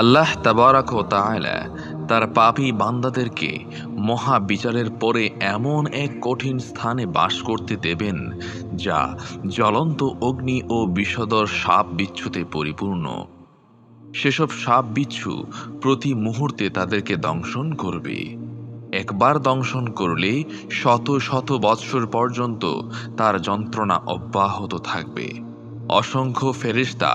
আল্লাহ তাবারাক ও তাআলা তার পাপী বান্দাদেরকে মহা বিচারের পরে এমন এক কঠিন স্থানে বাস করতে দেবেন যা জ্বলন্ত অগ্নি ও বিষধর সাপ বিচ্ছুতে পরিপূর্ণ। সেসব সাপ বিচ্ছু প্রতি মুহূর্তে তাদেরকে দংশন করবে। একবার দংশন করলে শত শত বৎসর পর্যন্ত তার যন্ত্রণা অব্যাহত থাকবে। অসংখ্য ফেরেশতা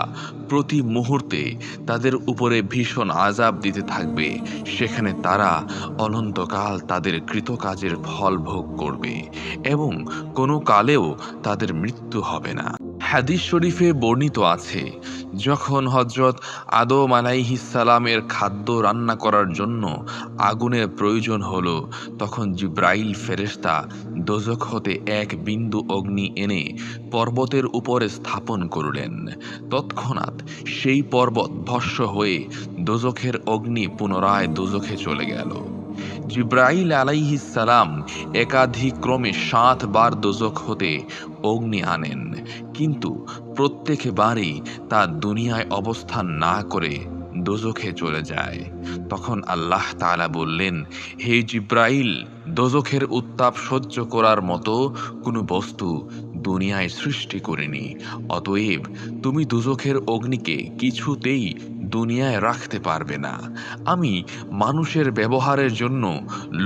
প্রতি মুহূর্তে তাদের উপরে ভীষণ আযাব দিতে থাকবে। সেখানে তারা অনন্তকাল তাদের কৃতকাজের ফল ভোগ করবে এবং কোনো কালেও তাদের মৃত্যু হবে না। হাদিস শরীফে বর্ণিত আছে, যখন হযরত আদম আলাইহিস সালামের খাদ্য রান্না করার জন্য আগুনের প্রয়োজন হলো, তখন জিব্রাইল ফেরেশতা দোজখ হতে এক বিন্দু অগ্নি এনে পর্বতের উপরে স্থাপন করলেন। তৎক্ষণাৎ সেই পর্বত ভস্ম হয়ে দোজখের অগ্নি পুনরায় দোজখে চলে গেল। জিব্রাইল আলাইহিস সালাম একাধিক্রমে ৭ বার দোজখ হতে অগ্নি আনেন, কিন্তু প্রত্যেকবারই তা দুনিয়ায় অবস্থান না করে দোজখে চলে যায়। তখন আল্লাহ তাআলা বললেন, হে জিব্রাইল, দোজখের উত্তাপ সহ্য করার মতো কোনো বস্তু দুনিয়ায় সৃষ্টি করিনি, অতএব তুমি দোজখের অগ্নিকে কিছুতেই দুনিয়ায় রাখতে পারবে না। আমি মানুষের ব্যবহারের জন্য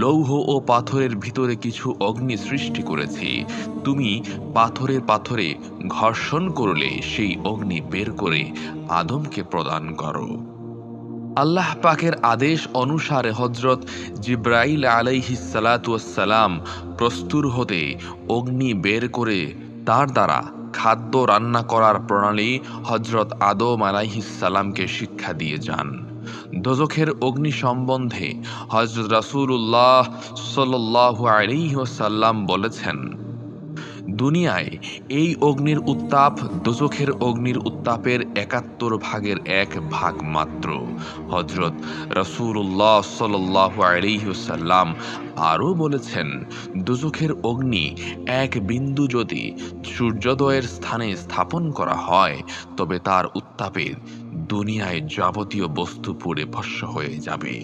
লৌহ ও পাথরের ভিতরে কিছু অগ্নি সৃষ্টি করেছি। তুমি পাথরে পাথরে ঘর্ষণ করলে সেই অগ্নি বের করে আদমকে প্রদান করো। আল্লাহ পাকের আদেশ অনুসারে হযরত জিব্রাইল আলাইহিস সালাতু ওয়াস সালাম প্রস্তুর হতে অগ্নি বের করে তার দ্বারা খাদ্য রান্না করার প্রণালী হযরত আদম আলাইহিস সালামকে শিক্ষা দিয়ে যান। দোজখের অগ্নি সম্বন্ধে হযরত রাসূলুল্লাহ সাল্লাল্লাহু আলাইহি ওয়াসাল্লাম বলেছেন, দুনিয়ায় এই অগ্নির উত্তাপ দোজখের অগ্নির উত্তাপের ৭১ ভাগের ১ ভাগ মাত্র। হযরত রাসূলুল্লাহ সাল্লাল্লাহু আলাইহি ওয়াসাল্লাম আরও বলেছেন, দোজখের অগ্নি এক বিন্দু যদি সূর্যোদয়ের স্থানে স্থাপন করা হয়, তবে তার উত্তাপে দুনিয়ায় যাবতীয় বস্তু পুড়ে ভস্ম হয়ে যাবে।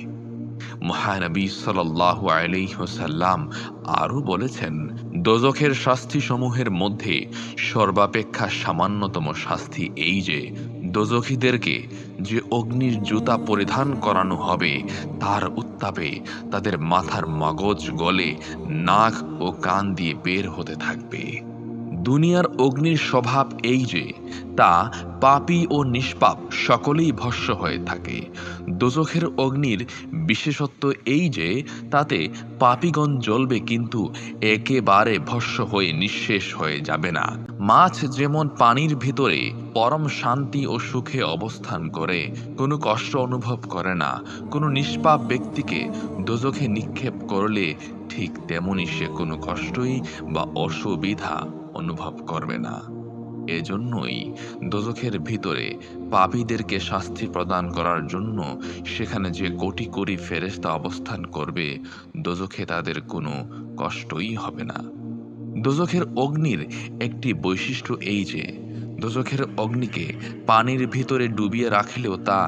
মহানবী সাল্লাল্লাহু আলাইহি ওয়াসাল্লাম আরও বলেছেন, দোজখের শাস্তিসমূহের মধ্যে সর্বাপেক্ষা সামান্যতম শাস্তি এই যে, দোজখীদেরকে যে অগ্নির জুতা পরিধান করানো হবে, তার উত্তাপে তাদের মাথার মগজ গলে নাক ও কান দিয়ে বের হতে থাকবে। দুনিয়ার অগ্নির স্বভাব এই যে, তা পাপী ও নিষ্পাপ সকলেই ভস্ম হয়ে থাকে। দোজখের অগ্নির বিশেষত্ব এই যে, তাতে পাপীগণ জ্বলবে কিন্তু একেবারে ভস্ম হয়ে নিঃশেষ হয়ে যাবে না। মাছ যেমন পানির ভিতরে পরম শান্তি ও সুখে অবস্থান করে, কোনো কষ্ট অনুভব করে না, কোনো নিষ্পাপ ব্যক্তিকে দোজখে নিক্ষেপ করলে ঠিক তেমনি সে কোনো কষ্টই বা অসুবিধা অনুভব করবে না। এজন্যই দোজখের ভিতরে পাপীদেরকে শাস্তি প্রদান করার জন্য সেখানে যে কোটি কোটি ফেরেশতা অবস্থান করবে, দোজখে তাদের কোনো কষ্টই হবে না। দোজখের অগ্নির একটি বৈশিষ্ট্য এই যে, দোজখের অগ্নিকে পানির ভিতরে ডুবিয়ে রাখলেও তা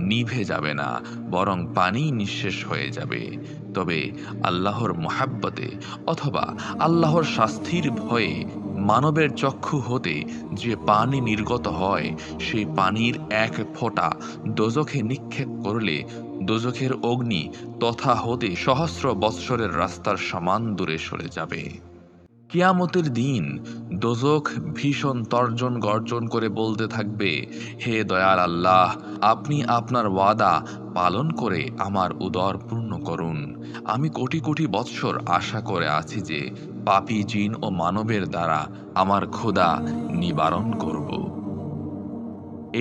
নিভে যাবে না, বরং পানিই নিঃশেষ হয়ে যাবে। তবে আল্লাহর মহাব্বতে অথবা আল্লাহর শাস্তির ভয়ে মানবের চক্ষু হতে যে পানি নির্গত হয়, সেই পানির এক ফোঁটা দোজখে নিক্ষেপ করলে দোজখের অগ্নি তথা হতে সহস্র বৎসরের রাস্তার সমান দূরে সরে যাবে। কিয়ামতের দিন দোজখ ভীষণ তর্জন গর্জন করে বলতে থাকবে, হে দয়াল আল্লাহ, আপনি আপনার ওয়াদা পালন করে আমার উদর পূর্ণ করুন। আমি কোটি কোটি বৎসর আশা করে আছি যে পাপী জিন ও মানবের দ্বারা আমার ক্ষুধা নিবারণ করব।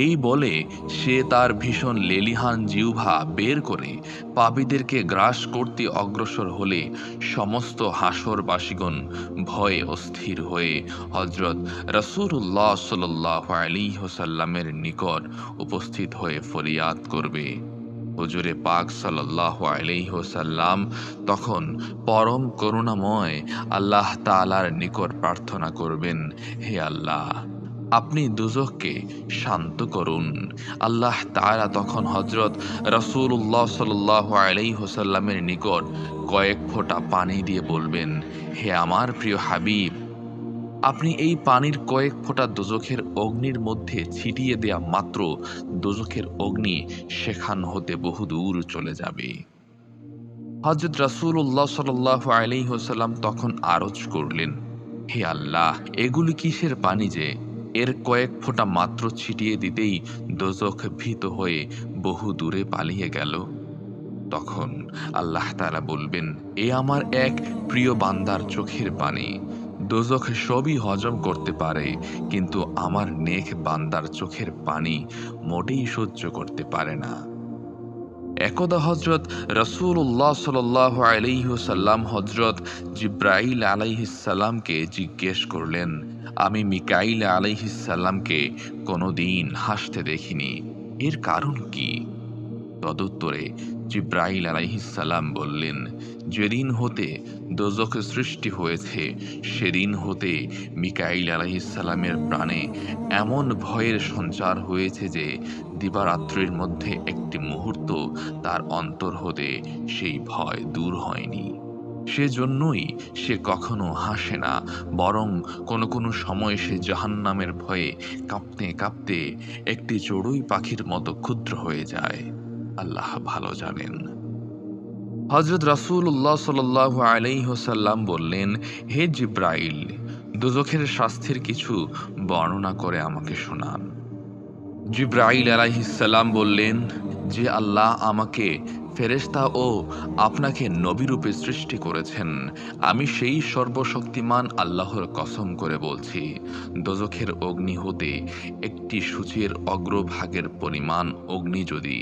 এই বলে সে তার ভীষণ লেলিহান জিহ্বা বের করে পাপীদেরকে গ্রাস করতে অগ্রসর হলে সমস্ত হাসরবাসীগণ ভয়ে অস্থির হয়ে হযরত রাসূলুল্লাহ সাল্লাল্লাহু আলাইহি ওয়াসাল্লামের নিকট উপস্থিত হয়ে ফরিয়াদ করবে। হুজুরে পাক সাল্লাল্লাহু আলাইহি ওয়াসাল্লাম তখন পরম করুণাময় আল্লাহ তাআলার নিকট প্রার্থনা করবেন, হে আল্লাহ, আপনি দুজখকে শান্ত করুন। আল্লাহ তাআলা তখন হযরত রাসূলুল্লাহ সাল্লাল্লাহু আলাইহি ওয়াসাল্লামের নিকট কয়েক ফোঁটা পানি দিয়ে বলবেন, হে আমার প্রিয় হাবিব, আপনি এই পানির কয়েক ফোঁটা দোজখের অগ্নির মধ্যে ছিটিয়ে দেয়া মাত্র দোজখের অগ্নি সেখান হতে বহুদূর চলে যাবে। হযরত রাসূলুল্লাহ সাল্লাল্লাহু আলাইহি ওয়াসাল্লাম তখন আরজ করলেন, হে আল্লাহ, এগুলি কিসের পানি যে এর কয়েক ফোঁটা মাত্র ছিটিয়ে দিতেই দোজখ ভীত হয়ে বহু দূরে পালিয়ে গেল? তখন আল্লাহ তাআলা বলবেন, এ আমার এক প্রিয় বান্দার চোখের পানি। দোজখ সবই হজম করতে পারে, কিন্তু আমার নেক বান্দার চোখের পানি মোটেই সহ্য করতে পারে না। একদা হযরত রাসূলুল্লাহ সাল্লাল্লাহু আলাইহি ওয়াসাল্লাম হযরত জিবরাইল আলাইহিস সালামকে জিজ্ঞেস করলেন, আমি মিকাইল আলাইহিস সালামকে কোনোদিন হাসতে দেখিনি, এর কারণ কি? তদুত্তরে জিবরাইল আলাইহিস সালাম বললেন, যেদিন হতে দোজখ সৃষ্টি হয়েছে সেদিন হতে মিকাইল আলাইহিস সালামের প্রাণে এমন ভয়ের সঞ্চার হয়েছে যে দিবারাত্রির মধ্যে একটি মুহূর্ত তার অন্তর হতে সেই ভয় দূর হয়নি। সেজন্যই সে কখনো হাসে না, বরং কোনো কোনো সময় সে জাহান্নামের ভয়ে কাঁপতে কাঁপতে একটি চড়ুই পাখির মতো ক্ষুদ্র হয়ে যায়। আল্লাহ ভালো জানেন। হযরত রাসূলুল্লাহ সাল্লাল্লাহু আলাইহি ওয়াসাল্লাম বললেন, হে জিবরাইল, দোজখের শাস্তির কিছু বর্ণনা করে আমাকে শোনান। জিবরাইল আলাইহিস সালাম বললেন, যে আল্লাহ আমাকে ফেরেশতা ও আপনাকে নবী রূপে সৃষ্টি করেছেন, আমি সেই সর্বশক্তিমান আল্লাহর কসম করে বলছি, দোজখের অগ্নি হতে একটি সূচের অগ্রভাগের পরিমাণ অগ্নি যদি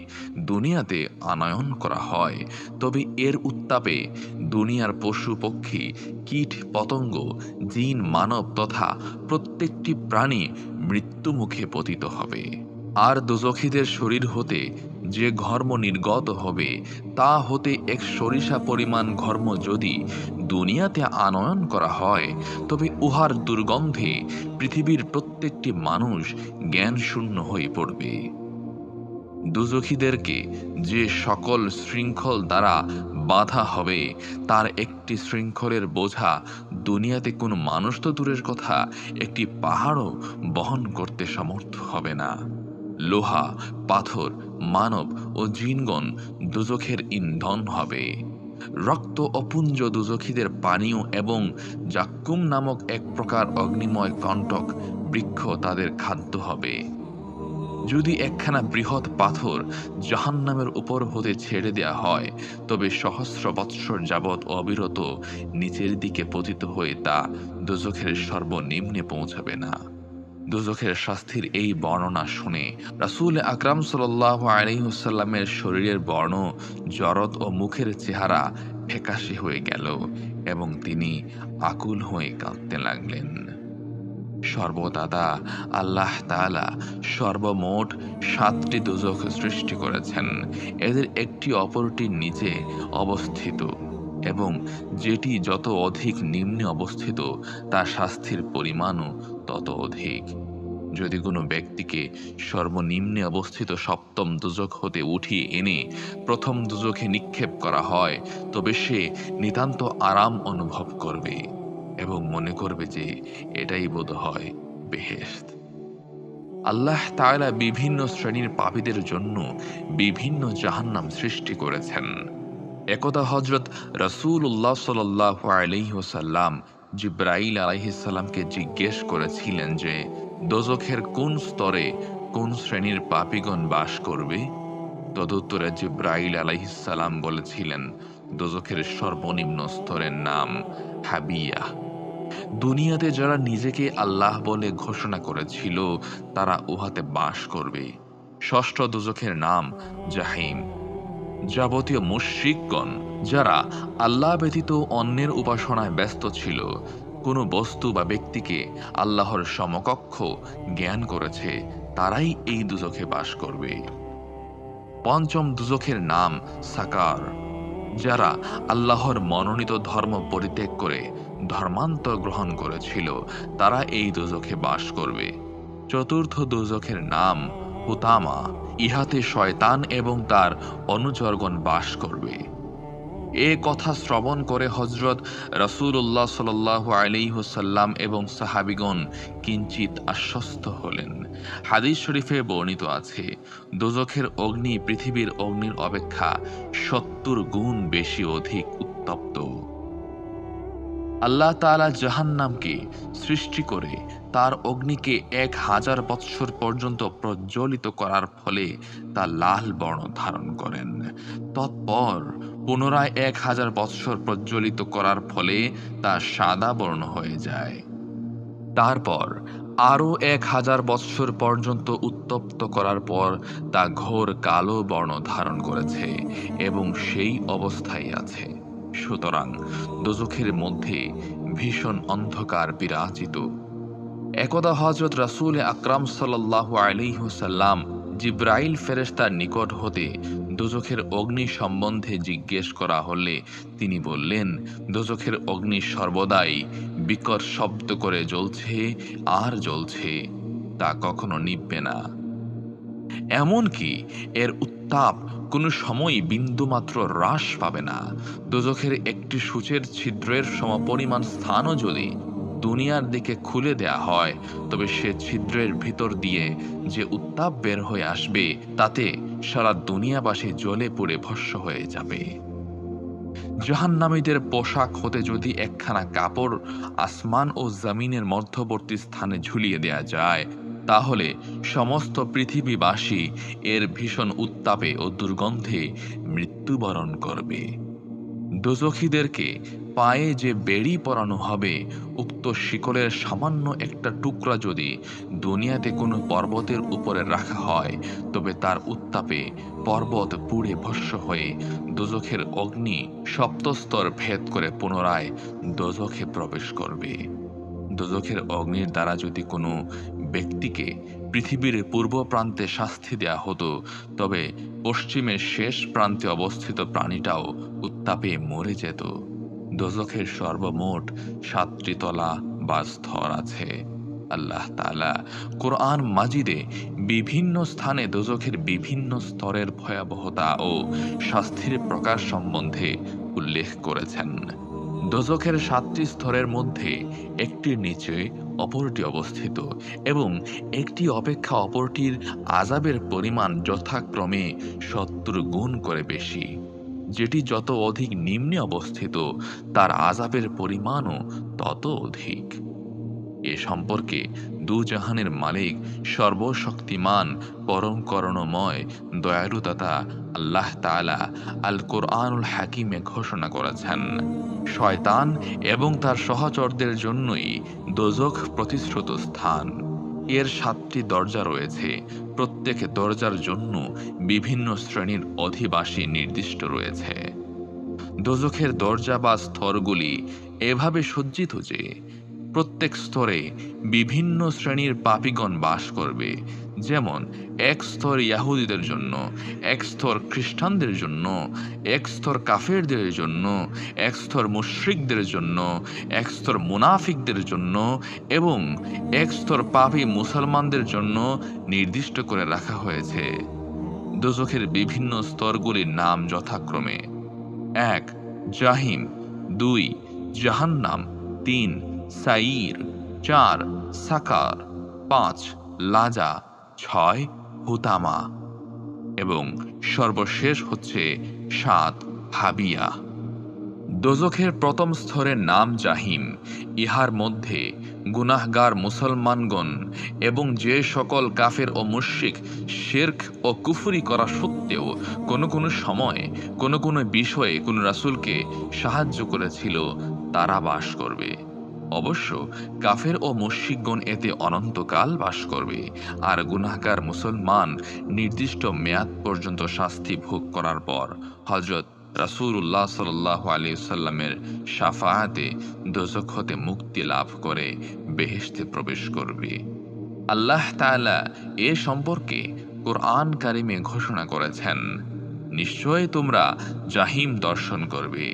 দুনিয়াতে আনয়ন করা হয়, তবে এর উত্তাপে দুনিয়ার পশু পক্ষী, কীট পতঙ্গ, জিন মানব তথা প্রত্যেকটি প্রাণী মৃত্যুমুখে পতিত হবে। আর দোজখীদের শরীর হতে যে ঘর্ম নির্গত হবে তা হতে এক সরিষা পরিমাণ ঘর্ম যদি দুনিয়াতে আনয়ন করা হয়, তবে উহার দুর্গন্ধে পৃথিবীর প্রত্যেকটি মানুষ জ্ঞান শূন্য হয়ে পড়বে। দোজখীদেরকে যে সকল শৃঙ্খল দ্বারা বাধা হবে, তার একটি শৃঙ্খলের বোঝা দুনিয়াতে কোনো মানুষ তো দূরের কথা, একটি পাহাড়ও বহন করতে সমর্থ হবে না। লোহা, পাথর, মানব ও জিনগণ দোজখের ইন্ধন হবে। রক্ত অপুঞ্জ দোজখীদের পানীয় এবং জাক্কুম নামক এক প্রকার অগ্নিময় কণ্টক বৃক্ষ তাদের খাদ্য হবে। যদি একখানা বৃহৎ পাথর জাহান্নামের উপর হতে ছেড়ে দেয়া হয়, তবে সহস্র বৎসর যাবৎ অবিরত নিচের দিকে পতিত হয়ে তা দোজখের সর্বনিম্নে পৌঁছাবে না। দোজখের শাস্তির এই বর্ণনা শুনে রাসূল আকরাম সাল্লাল্লাহু আলাইহি ওয়াসাল্লামের শরীরের বর্ণ, জরদ ও মুখের চেহারা ফ্যাকাশে হয়ে গেল এবং তিনি আকুল হয়ে কাঁদতে লাগলেন। সর্বদাতা আল্লাহ তাআলা সর্বমোট ৭টি দোজখ সৃষ্টি করেছেন। এদের একটি অপরটির নিচে অবস্থিত এবং যেটি যত অধিক নিম্নে অবস্থিত তার শাস্তির পরিমাণও তত অধিক। যদি কোনো ব্যক্তিকে সর্বনিম্নে অবস্থিত ৭ম দোজখ হতে উঠিয়ে এনে প্রথম দোজখে নিক্ষেপ করা হয়, তবে সে নিতান্ত আরাম অনুভব করবে এবং মনে করবে যে এটাই বোধহয় বেহেশত। আল্লাহ তাআলা বিভিন্ন শ্রেণীর পাপীদের জন্য বিভিন্ন জাহান্নাম সৃষ্টি করেছেন। একদা হযরত রাসূলুল্লাহ সাল্লাল্লাহু আলাইহি ওয়াসাল্লাম জিবরাইল আলাইহিস সালামকে জিজ্ঞেস করেছিলেন যে দোজখের কোন স্তরে কোন শ্রেণীর পাপীগণ বাস করবে? তদুত্তরে জিবরাইল আলাইহিস সালাম বলেছিলেন, দোজখের সর্বনিম্ন স্তরের নাম হাবিয়া। দুনিয়াতে যারা নিজেকে আল্লাহ বলে ঘোষণা করেছিল তারা উহাতে বাস করবে। ষষ্ঠ দোজখের নাম জাহিম। যাবতীয় মুশরিকগণ যারা আল্লাহ ব্যতীত অন্যের উপাসনায় ব্যস্ত ছিল, কোনো বস্তু বা ব্যক্তিকে আল্লাহর সমকক্ষ জ্ঞান করেছে, তারাই এই দুজখে বাস করবে। পঞ্চম দুজখের নাম সাকার। যারা আল্লাহর মনোনীত ধর্ম পরিত্যাগ করে ধর্মান্তর গ্রহণ করেছিল, তারা এই দোজখে বাস করবে। চতুর্থ দোজখের নাম হুতামা। ইহাতে শয়তান এবং তার অনুচরগণ বাস করবে। এ কথা শ্রবণ করে হযরত রাসূলুল্লাহ সাল্লাল্লাহু আলাইহি ওয়াসাল্লাম এবং সাহাবীগণ কিঞ্চিত আশ্বস্ত হলেন। হাদিস শরীফে বর্ণিত আছে, দোজখের অগ্নি পৃথিবীর অগ্নির অপেক্ষা ৭০ গুণ বেশি অধিক উত্তপ্ত। আল্লাহ তাআলা জাহান্নামকে সৃষ্টি করে তার অগ্নিকে ১০০০ বৎসর পর্যন্ত প্রজ্বলিত করার ফলে তা লাল বর্ণ ধারণ করেন। তৎপর পুনরায় ১০০০ বৎসর প্রজ্বলিত করার ফলে তা সাদা বর্ণ হয়ে যায়। তারপর আরও ১০০০ বৎসর পর্যন্ত উত্তপ্ত করার পর তা ঘোর কালো বর্ণ ধারণ করেছে এবং সেই অবস্থায় আছে। সুতরাং দোজখের মধ্যে ভীষণ অন্ধকার বিরাজিত। একদা হযরত রাসূল আকরাম সাল্লাল্লাহু আলাইহি ওয়াসাল্লাম জিবরাইল ফেরেশতার নিকট হতে দোজখের অগ্নি সম্বন্ধে জিজ্ঞেস করা হলে তিনি বললেন, দোজখের অগ্নি সর্বদাই বিকট শব্দ করে জ্বলছে আর জ্বলছে, তা কখনো নিভবে না। এমনকি এর উত্তাপ কোনো সময়ই বিন্দুমাত্র হ্রাস পাবে না। দোজখের একটি সূচের ছিদ্রের সমপরিমাণ স্থানও যদি দুনিয়ার দিকে খুলে দেয়া হয়, তবে সে ছিদ্রের ভিতর দিয়ে যে উত্তাপ বের হয়ে আসবে, তাতে সারা দুনিয়াবাসী জ্বলে পুড়ে ভস্ম হয়ে যাবে। জাহান্নামীদের পোশাক হতে যদি একখানা কাপড় আসমান ও জমিনের মধ্যবর্তী স্থানে ঝুলিয়ে দেয়া যায়, তাহলে সমস্ত পৃথিবীবাসী এর ভীষণ উত্তাপে ও দুর্গন্ধে মৃত্যুবরণ করবে। দোজখীদেরকে পায়ে যে বেড়ি পরানো হবে, উক্ত শিকলের সামান্য একটা টুকরা যদি দুনিয়াতে কোনো পর্বতের উপরে রাখা হয়, তবে তার উত্তাপে পর্বত পুড়ে ভস্ম হয়ে দোজখের অগ্নি সপ্তস্তর ভেদ করে পুনরায় দোজখে প্রবেশ করবে। দোজখের অগ্নির দ্বারা যদি কোনো ব্যক্তিকে পৃথিবীর পূর্ব প্রান্তে শাস্তি দেয়া হতো, তবে পশ্চিমের শেষ প্রান্তে অবস্থিত প্রাণীটাও উত্তাপে মরে যেত। দোজখের সর্বমোট ৭টি তলা বা স্তর আছে। আল্লাহ তাআলা কোরআন মাজিদে বিভিন্ন স্থানে দোজখের বিভিন্ন স্তরের ভয়াবহতা ও শাস্তির প্রকার সম্বন্ধে উল্লেখ করেছেন। দোজখের ৭টি স্তরের মধ্যে একটির নিচে অপরটি অবস্থিত এবং একটি অপেক্ষা অপরটির আযাবের পরিমাণ যথাক্রমে ৭০ গুণ করে বেশি। যেটি যত অধিক নিম্নে অবস্থিত, তার আযাবের পরিমাণও তত অধিক। এ সম্পর্কে দুজাহানের মালিক, সর্বশক্তিমান, পরম করুণাময়, দয়ালুদাতা আল্লাহ তাআলা আল কোরআনুল হাকিমে ঘোষণা করেছেন, শয়তান এবং তার সহচরদের জন্যই দোজখ প্রতিশ্রুত স্থান। এর ৭টি দরজা রয়েছে। প্রত্যেক দরজার জন্য বিভিন্ন শ্রেণীর অধিবাসী নির্দিষ্ট রয়েছে। দোজখের দরজা বা স্তরগুলি এভাবে সজ্জিত যে প্রত্যেক স্তরে বিভিন্ন শ্রেণীর পাপীগণ বাস করবে। যেমন এক স্তর ইয়াহুদীদের জন্য, এক স্তর খ্রিস্টানদের জন্য, এক স্তর কাফেরদের জন্য, এক স্তর মুশরিকদের জন্য, এক স্তর মুনাফিকদের জন্য এবং এক স্তর পাপী মুসলমানদের জন্য নির্দিষ্ট করে রাখা হয়েছে। দোজখের বিভিন্ন স্তরগুলির নাম যথাক্রমে: ১ জাহিম, ২ জাহান্নাম, ৩ সাইর, ৪ সাকার, ৫ লাজা, ৬ হুতামা এবং সর্বশেষ হচ্ছে ৭ হাবিয়া। দোজখের প্রথম স্তরের নাম জাহিম। ইহার মধ্যে গুনাহগার মুসলমানগণ এবং যে সকল কাফের ও মুশরিক শিরক ও কুফরি করা সত্ত্বেও কোনো কোনো সময় কোনো কোনো বিষয়ে কোনো রাসূলকে সাহায্য করেছিল, তারা বাস করবে। অবশ্য কাফের ও মুশরিকগণ এতে অনন্তকাল বাস করবে, আর গুনাহগার মুসলমান নির্দিষ্ট মেয়াদ পর্যন্ত শাস্তি ভোগ করার পর হযরত রাসূলুল্লাহ সাল্লাল্লাহু আলাইহি ওয়াসাল্লামের শাফাআতে দোজখ হতে মুক্তি লাভ করে বেহেশতে প্রবেশ করবে। আল্লাহ তাআলা এ সম্পর্কে কোরআন কারিমে ঘোষণা করেছেন, নিশ্চয় তোমরা জাহিম দর্শন করবে,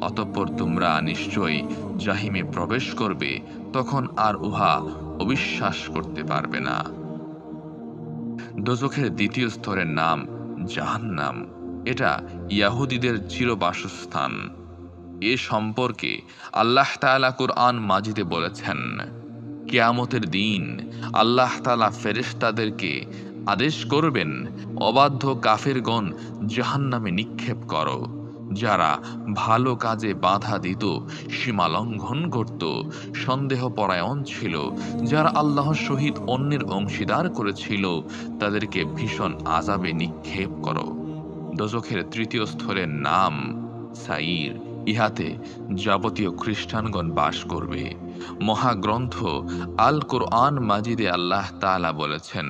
অতঃপর তোমরা নিশ্চয়ই জাহিমে প্রবেশ করবে, তখন আর উহা অবিশ্বাস করতে পারবে না। দোজখের দ্বিতীয় স্তরের নাম জাহান্নাম। এটা ইয়াহুদীদের চিরবাসস্থান। এ সম্পর্কে আল্লাহ তাআলা কুরআন মাজিদে বলেছেন, কিয়ামতের দিন আল্লাহ তাআলা ফেরেশতাদেরকে আদেশ করবেন, অবাধ্য কাফেরগণ জাহান্নামে নিক্ষেপ করো। যারা ভালো কাজে বাধা দিত, সীমা লঙ্ঘন করত, সন্দেহপরায়ণ ছিল, যারা আল্লাহর সহিত অন্যের অংশীদার করেছিল, তাদেরকে ভীষণ আযাবে নিক্ষেপ করো। দোজখের তৃতীয় স্তরের নাম সাইর। ইহাতে যাবতীয় খ্রিস্টানগণ বাস করবে। মহাগ্রন্থ আল কোরআন মাজিদে আল্লাহ তাআলা বলেছেন,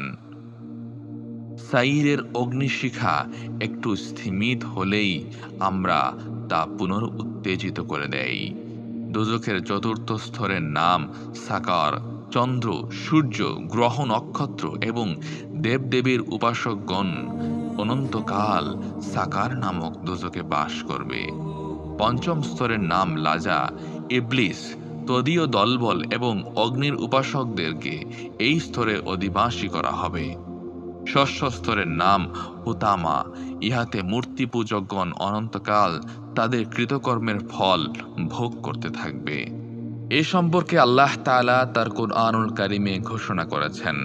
সাইরের অগ্নিশিখা একটু স্থিমিত হলেই আমরা তা পুনরুত্তেজিত করে দেই। দোজখের চতুর্থ স্তরের নাম সাকার। চন্দ্র, সূর্য, গ্রহ, নক্ষত্র এবং দেবদেবীর উপাসকগণ অনন্তকাল সাকার নামক দোজখে বাস করবে। পঞ্চম স্তরের নাম লাজা। ইবলিস, তদীয় দলবল এবং অগ্নির উপাসকদেরকে এই স্তরে অধিবাসী করা হবে। ষষ্ঠ স্তরের নাম হুতামা। ইহাতে মূর্তি পূজকগণ অনন্তকাল তাদের কৃতকর্মের ফল ভোগ করতে থাকবে। এ সম্পর্কে আল্লাহ তাআলা তার কুরআনুল কারিমে ঘোষণা করেছেন,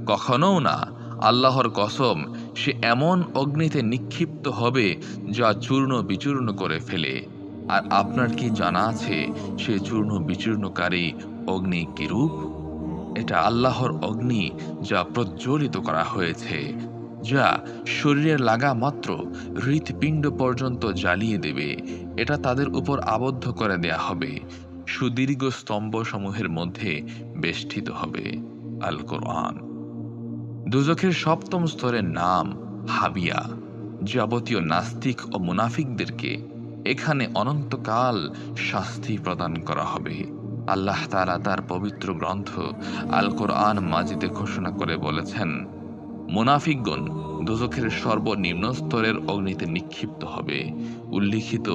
কখনো না, আল্লাহর কসম, সে এমন অগ্নিতে নিক্ষিপ্ত হবে যা চূর্ণ বিচূর্ণ করে ফেলে। আর আপনার কি জানা আছে সে চূর্ণ বিচূর্ণকারী অগ্নি কিরূপ? এটা আল্লাহর অগ্নি যা প্রজ্বলিত করা হয়েছে, যা শরীরের লাগা মাত্র হৃৎপিণ্ড পর্যন্ত জ্বালিয়ে দেবে। এটা তাদের উপর আবদ্ধ করে দেয়া হবে, সুদীর্ঘ স্তম্ভসমূহের মধ্যে বেষ্টিত হবে। আল কোরআন। দোজখের সপ্তম স্তরের নাম হাবিয়া। যাবতীয় নাস্তিক ও মুনাফিকদেরকে এখানে অনন্তকাল শাস্তি প্রদান করা হবে। আল্লাহ তাআলা তার পবিত্র গ্রন্থ আল কোরআন মাজিদে ঘোষণা করে বলেছেন, মুনাফিকগণ দোজখের সর্বনিম্ন স্তরের অগ্নিতে নিক্ষিপ্ত হবে। উল্লিখিত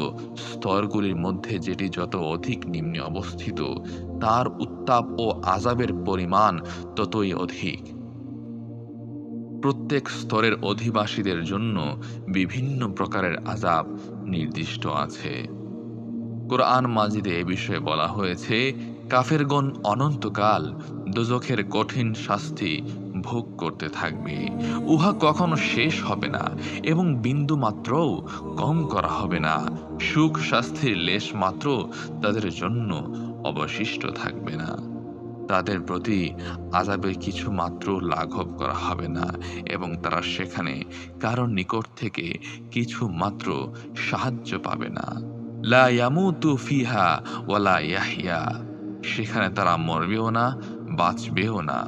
স্তরগুলির মধ্যে যেটি যত অধিক নিম্নে অবস্থিত, তার উত্তাপ ও আযাবের পরিমাণ ততই অধিক। প্রত্যেক স্তরের অধিবাসীদের জন্য বিভিন্ন প্রকারের আযাব নির্দিষ্ট আছে। কোরআন মাজিদে এ বিষয়ে বলা হয়েছে, কাফেরগণ অনন্তকাল দোজখের কঠিন শাস্তি ভোগ করতে থাকবে। উহা কখনো শেষ হবে না এবং বিন্দু মাত্রও কম করা হবে না। সুখ শাস্তির লেশ মাত্র তাদের জন্য অবশিষ্ট থাকবে না। তাদের প্রতি আযাবের কিছু মাত্র লাঘব করা হবে না এবং তারা সেখানে কারোর নিকট থেকে কিছু মাত্র সাহায্য পাবে না। লা ইয়ামুতু ফিহা ওয়ালা ইয়াহইয়া। সেখানে তারা মরবেও না, বাঁচবেও না।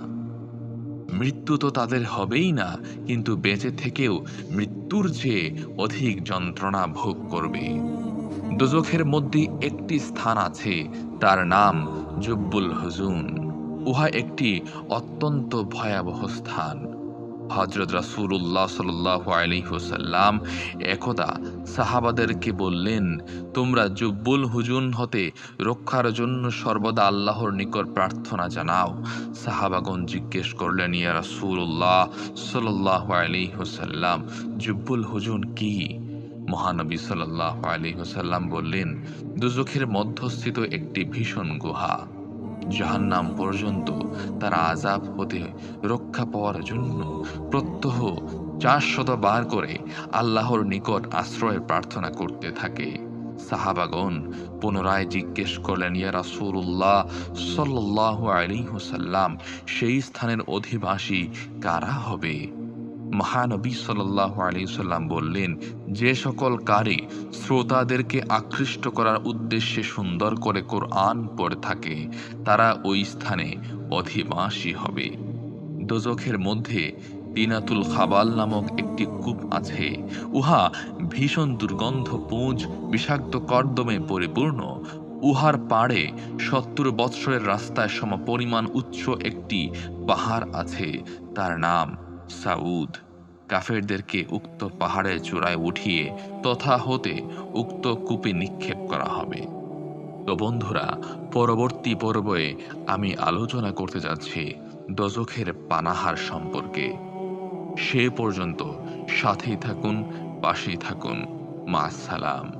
মৃত্যু তো তাদের হবেই না, কিন্তু বেঁচে থেকেও মৃত্যুর চেয়ে অধিক যন্ত্রণা ভোগ করবে। দোজখের মধ্যে একটি স্থান আছে, তার নাম জুব্বুল হুজুন। উহা একটি অত্যন্ত ভয়াবহ স্থান। হযরত রাসূলুল্লাহ সাল্লাল্লাহু আলাইহি ওয়াসাল্লাম একদা সাহাবাদেরকে বললেন, তোমরা জুব্বুল হুজুন হতে রক্ষার জন্য সর্বদা আল্লাহর নিকট প্রার্থনা জানাও। সাহাবাগণ জিজ্ঞেস করলেন, ইয়া রাসূলুল্লাহ সাল্লাল্লাহু আলাইহি ওয়াসাল্লাম, জুব্বুল হুজুন কি? মহানবী সাল্লাল্লাহু আলাইহি ওয়াসাল্লাম বললেন, দোজখের মধ্যস্থিত একটি ভীষণ গুহা। জাহান্নাম পর্যন্ত তারা আযাব হতে রক্ষা পাওয়ার জন্য প্রত্যহ 400 বার করে আল্লাহর নিকট আশ্রয় প্রার্থনা করতে থাকে। সাহাবাগণ পুনরায় জিজ্ঞেস করলেন, ইয়া রাসূলুল্লাহ সাল্লাল্লাহু আলাইহি ওয়াসাল্লাম, সেই স্থানের অধিবাসী কারা হবে? মহানবী সাল্লাল্লাহু আলাইহি ওয়াসাল্লাম বললেন, যে সকল কারি শ্রোতাদেরকে আকৃষ্ট করার উদ্দেশ্যে সুন্দর করে কোরআন পড়ে থাকে, তারা ওই স্থানে অধিবাসী হবে। দোজখের মধ্যে তিনাতুল খাবাল নামক একটি কূপ আছে। উহা ভীষণ দুর্গন্ধ, পুঁজ, বিষাক্ত কর্দমে পরিপূর্ণ। উহার পাড়ে 70 বৎসরের রাস্তায় সমপরিমাণ উচ্চ একটি পাহাড় আছে, তার নাম সাউদ। কাফেরদেরকে উক্ত পাহাড়ের চূড়ায় উঠিয়ে তথা হতে উক্ত কূপে নিক্ষেপ করা হবে। তো বন্ধুরা, পরবর্তী পর্বে আমি আলোচনা করতে যাচ্ছি দোজখের পানাহার সম্পর্কে। সে পর্যন্ত সাথেই থাকুন, পাশেই থাকুন। মা সালাম।